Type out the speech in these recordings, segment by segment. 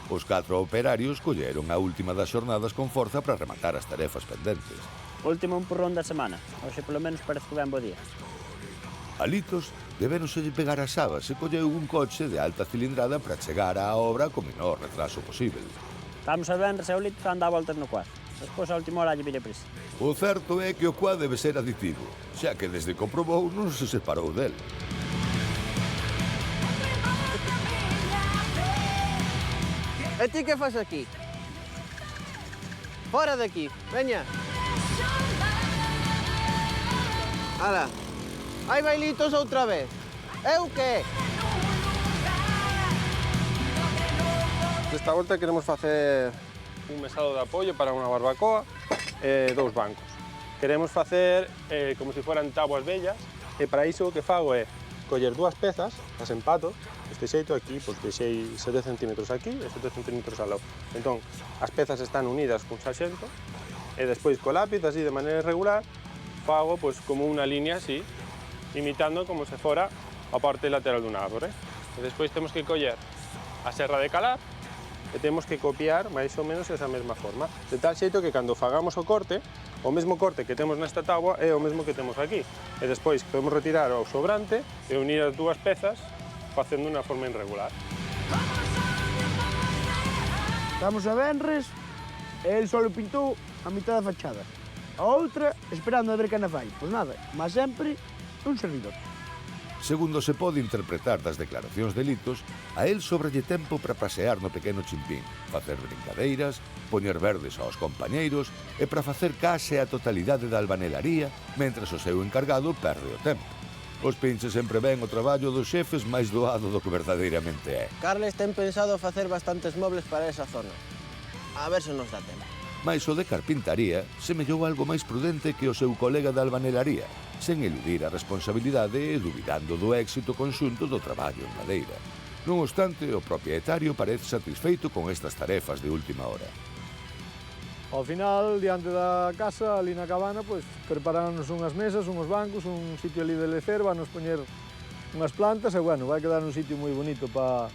Os 4 operarios colleron a última das xornadas con forza para rematar as tarefas pendentes. Último empurrón da semana. Hoxe polo menos parece que ben bo día. A Litos deberonse pegar as sabas e colleu un coche de alta cilindrada para chegar á obra co menor retraso posible. Estamos a venres e o Litos anda a voltas no cuadro. Despois a última hora lle pilla prisa. O certo é que o quad debe ser aditivo, xa que desde que o probou non se separou del. E ti que fas aquí? Fora daqui, veña. Ala, hai bailitos outra vez. Eu que? Desta volta queremos facer un mesado de apoio para unha barbacoa e 2 bancos. Queremos facer como se foran táboas vellas e para iso o que fago é coller 2 pezas, as empato, este xeito aquí, pois deixei 7 centímetros aquí e 7 centímetros ao lado. Entón, as pezas están unidas cun sarxento e despois co lápiz, así de maneira irregular, fago pois como unha línea así, imitando como se fora a parte lateral dun árbore. E despois temos que coller a serra de calar e temos que copiar máis ou menos esa mesma forma, de tal xeito que cando fagamos o corte, o mesmo corte que temos nesta táboa é o mesmo que temos aquí. E despois podemos retirar o sobrante e unir as 2 pezas facendo unha forma irregular. Estamos a venres e el só pintou a mitad da fachada. A outra esperando a ver quen a fai. Pois nada, mas sempre un servidor. Segundo se pode interpretar das declaracións de Litos, a él sobralle tempo para pasear no pequeno chimpín, facer brincadeiras, poñer verdes aos compañeiros e para facer case a totalidade da albanelaría, mentras o seu encargado perde o tempo. Os pinches sempre ven o traballo dos xefes máis doado do que verdadeiramente é. Carles ten pensado facer bastantes mobles para esa zona. A ver se nos dá tempo. Mais o de carpintaría semellou algo máis prudente que o seu colega da albanelaría, sen eludir a responsabilidade e dubidando do éxito conxunto do traballo en madeira. Non obstante, o propietario parece satisfeito con estas tarefas de última hora. Ao final, diante da casa, ali na cabana, pois, preparanos unhas mesas, uns bancos, un sitio ali de lecer, vanos poñer unhas plantas e, bueno, vai quedar un sitio moi bonito para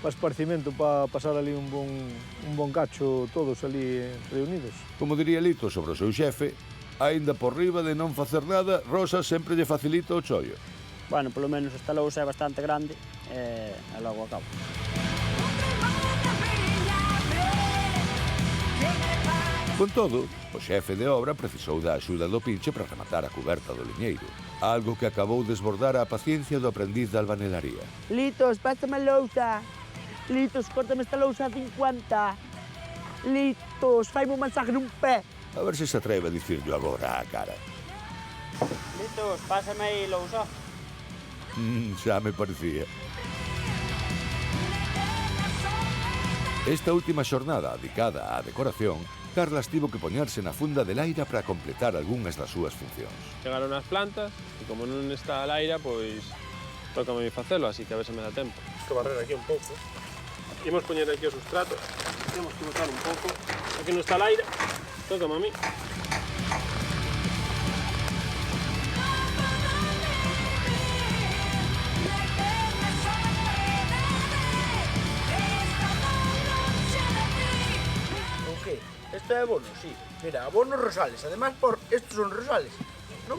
esparcimento, para pasar ali un bon cacho todos ali reunidos. Como diría Lito sobre o seu xefe, aínda por riba de non facer nada, Rosa sempre lle facilita o chollo. Bueno, polo menos esta lousa é bastante grande e logo acabo. Con todo, o xefe de obra precisou da axuda do pinche para rematar a cuberta do liñeiro, algo que acabou desbordar a paciencia do aprendiz de albanelaría. Litos, pásame a lousa. Litos, córtame esta lousa a 50. Litos, faime un masaje nun pé. A ver se se atreve a dicirlo agora á cara. Litos, pásame aí lousa. Xa me parecía. Esta última xornada dedicada á decoración, Carlas tivo que poñerse na funda de Laira para completar algunhas das súas funcións. Chegaron as plantas e como non está a Laira, pois tócame facelo, así que a ver se me dá tempo. Que barrer aquí un pouco. Imos poñer aquí o sustrato. Temos que botar un pouco. Aquí non está a Laira, tócame a mí. Esto é abono, sí. Mira, abono Rosales. Además, estos son Rosales, ¿no?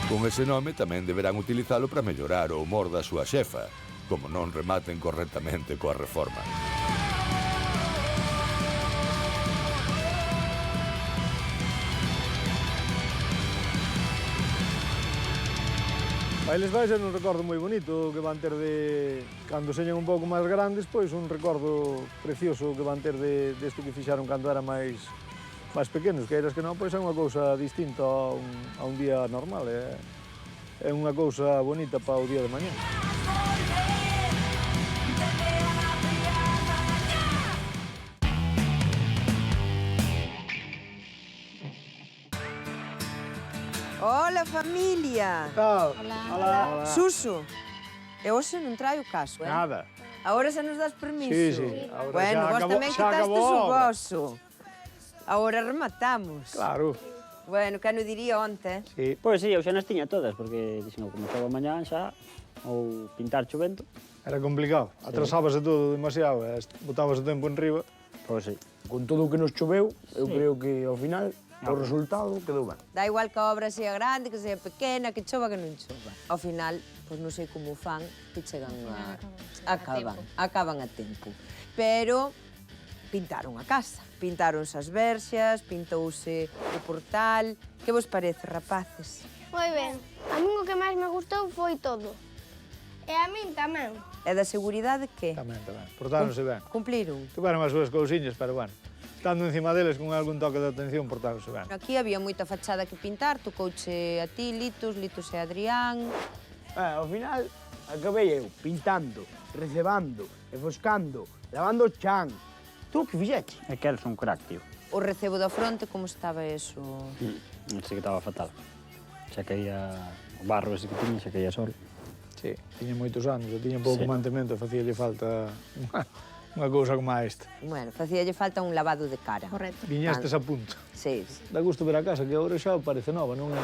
Con ese nome tamén deberán utilizalo para mellorar o humor da súa xefa, como non rematen correctamente coa reforma. Para eles vai ser un recordo moi bonito que van ter de... Cando señen un pouco máis grandes, pois un recordo precioso que van ter desto que fixaron cando eran máis pequenos, que eras que non, pois é unha cousa distinta a un día normal, é unha cousa bonita para o día de mañá. Hola, familia. Tal? Hola. Suso, e hoxe non traio caso, Nada. Agora xa nos das permiso. Sí, sí. Ahora Bueno, xa vos acabou- tamén xa quitastes acabou a o obra. voso. Agora rematamos. Claro. Bueno, que non diría onte. Sí. Pois sí, eu xa nas tiña todas, porque dixen, como estaba mañán xa, ou pintar chovento, Era complicado, atrasábase todo demasiado, botabas o tempo en riba. Pois sí. Con todo o que nos choveu, eu creo que ao final o resultado quedou ben. Da igual que a obra sea grande, que sea pequena, que chova, que non chova. Ao final, pois non sei como fan, que chegan acaban a tempo. Pero pintaron a casa, pintáronse as verxas, pintouse o portal. Que vos parece, rapaces? Moi ben. A min o que máis me gustou foi todo. E a min tamén. E da seguridade que? Tamén. Portáronse ben. Cumpliron. Tiveron as súas cousiñas, pero bueno, estando encima deles con algún toque de atención, portáronse ben. Aquí había moita fachada que pintar, tocouche a ti, Litos e Adrián. Ao final, acabei eu pintando, recebando, enfoscando, lavando o chan. Tú que fixeche? É que eres un crack, tío. O recebo da fronte, como estaba eso? Non sei que estaba fatal. Xa caía o barro ese que tiña, xa caía sol. Sí, tiña moitos anos, tiña pouco Sí. mantemento, facíalle falta unha cousa como esta. Bueno, facíalle falta un lavado de cara. Correcto. Viñestes a punto. Sí. Dá gusto ver a casa, que agora xa parece nova, non é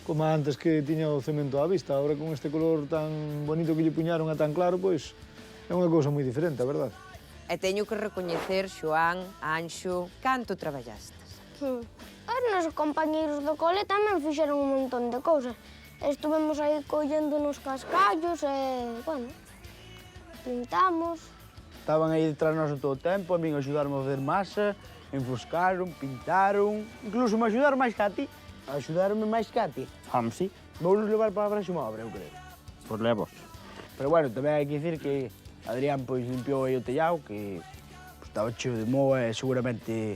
como antes que tiña o cemento á vista. Agora con este color tan bonito que lle puñaron e tan claro, pois é unha cousa moi diferente, a verdade. E teño que recoñecer, Xoán, Anxo, canto traballastes. Os nosos compañeiros do cole tamén fixeron un montón de cousas. Estuvemos aí collendo nos cascallos e, bueno, pintamos. Estaban aí detrás noso todo o tempo, a min axudaron a fazer masa, enfoscaron, pintaron, incluso me axudaron máis que a ti. Axudaronme máis que a ti. Sí, Vounos levar para a próxima obra, eu creo. por levos. Pero bueno, tamén hai que dicir que Adrián pois limpiou aí o tellado, que pois, estaba cheo de moa e seguramente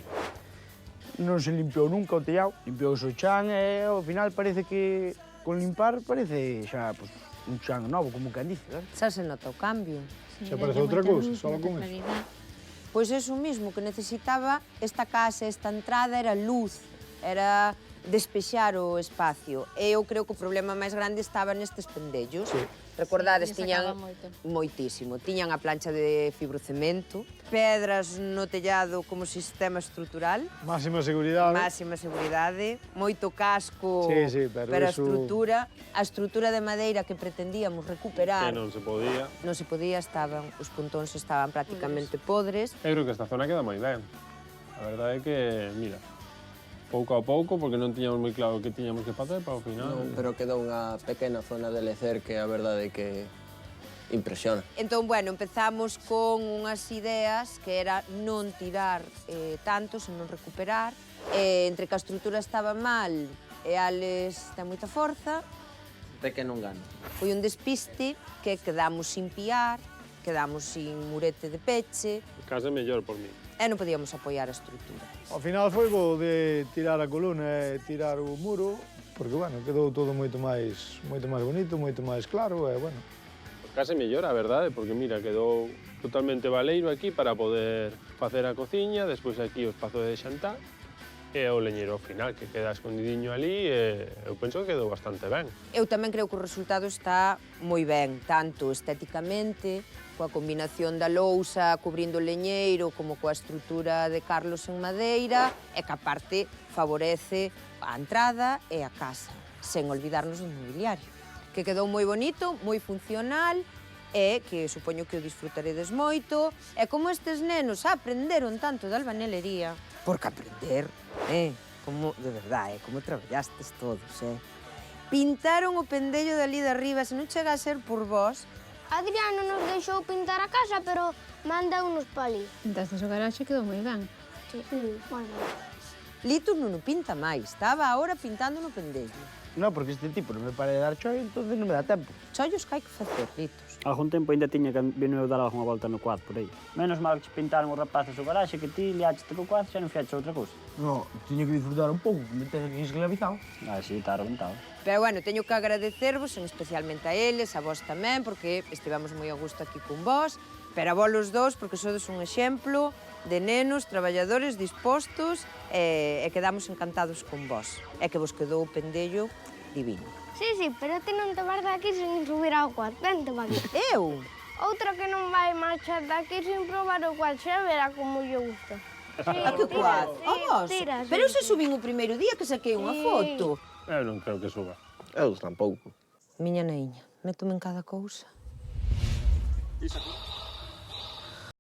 non se limpiou nunca o tellado. Limpiou o chan e ao final parece que con limpar parece xa pois, un chan novo, como quen dice, ¿verdad? Xa se nota o cambio. Xa parece outra cousa, só con eso. Pois eso mismo, que necesitaba esta casa, esta entrada, era luz, era despexar o espacio. E eu creo que o problema máis grande estaba nestes pendellos. Sí. Recordades, Sí, tiñan sacaba moito. moitísimo. Tiñan a plancha de fibrocemento, pedras no tellado como sistema estrutural, Máxima seguridade. máxima seguridade, moito casco Sí, pero a eso- estrutura de madeira que pretendíamos recuperar. Que non se podía. Non se podía, os puntóns estaban prácticamente podres. Eu creo que esta zona queda moi ben. A verdade é que, mira, pouco a pouco, porque non tiñamos moi claro o que tiñamos que facer para o final. Non, pero quedou unha pequena zona de lecer que a verdade é que impresiona. Entón, bueno, empezamos con unhas ideas que era non tirar tanto, senón recuperar. Entre que a estrutura estaba mal e Alex ten moita forza, Até que non gano. foi un despiste que quedamos sin piar, quedamos sin murete de peche Case mellor por mí. e non podíamos apoiar a estrutura. Ao final foi bo de tirar a columna e tirar o muro, porque, bueno, quedou todo moito máis bonito, moito máis claro, e, bueno, Case mellor, a verdade, porque, mira, quedou totalmente baleiro aquí para poder facer a cociña, despois aquí o espazo de xantar, e o leñeiro ao final, que queda escondidiño ali, e eu penso que quedou bastante ben. Eu tamén creo que o resultado está moi ben, tanto estéticamente, coa combinación da lousa cubrindo o leñeiro, como coa estrutura de Carlos en madeira, e que aparte favorece a entrada e a casa, sen olvidarnos do mobiliario, que quedou moi bonito, moi funcional, e que supoño que o disfrutaredes moito, e como estes nenos aprenderon tanto de albanelería, porque aprender, como, de verdade, como traballastes todos, Pintaron o pendello dali de arriba, se non chega a ser por vós. Adrián non nos deixou pintar a casa, pero mandou-nos para ali. Pintaste o garaxe e quedou moi ben. Sí, bueno. Litus non o pinta máis, estaba agora pintando no pendello. No, porque este tipo non me para de dar chollo, entonces non me dá tempo. Chollos que hai que facer, Litus. Algún tempo ainda tiña que vino eu dar algunha volta no quad por aí. Menos mal que che pintaron os rapaces o garaxe, que ti liaste co quad, xa non fiaches outra cousa. No, tiño que disfrutar un pouco, que me tengo aquí esclavizado. Sí, está reventado. Pero bueno, teño que agradecervos, especialmente a eles, a vos tamén, porque estivemos moi a gusto aquí con vos, pero a vos os dous, porque sodes un exemplo de nenos, traballadores dispostos, e quedamos encantados con vos. E que vos quedou o pendello divino. Sí, pero ti non te vas daqui sen subir ao quad. Vente para aquí. Eu? Outra que non vai marchar daqui sin probar o quad, xa verá como lle gusta. Sí, A que quad? A vos? tira, Pero eu sí, se subín o primeiro día que saquei unha Sí. foto. Eu non creo que suba. Eu tampouco. Miña neiña, métome en cada cousa. Isa.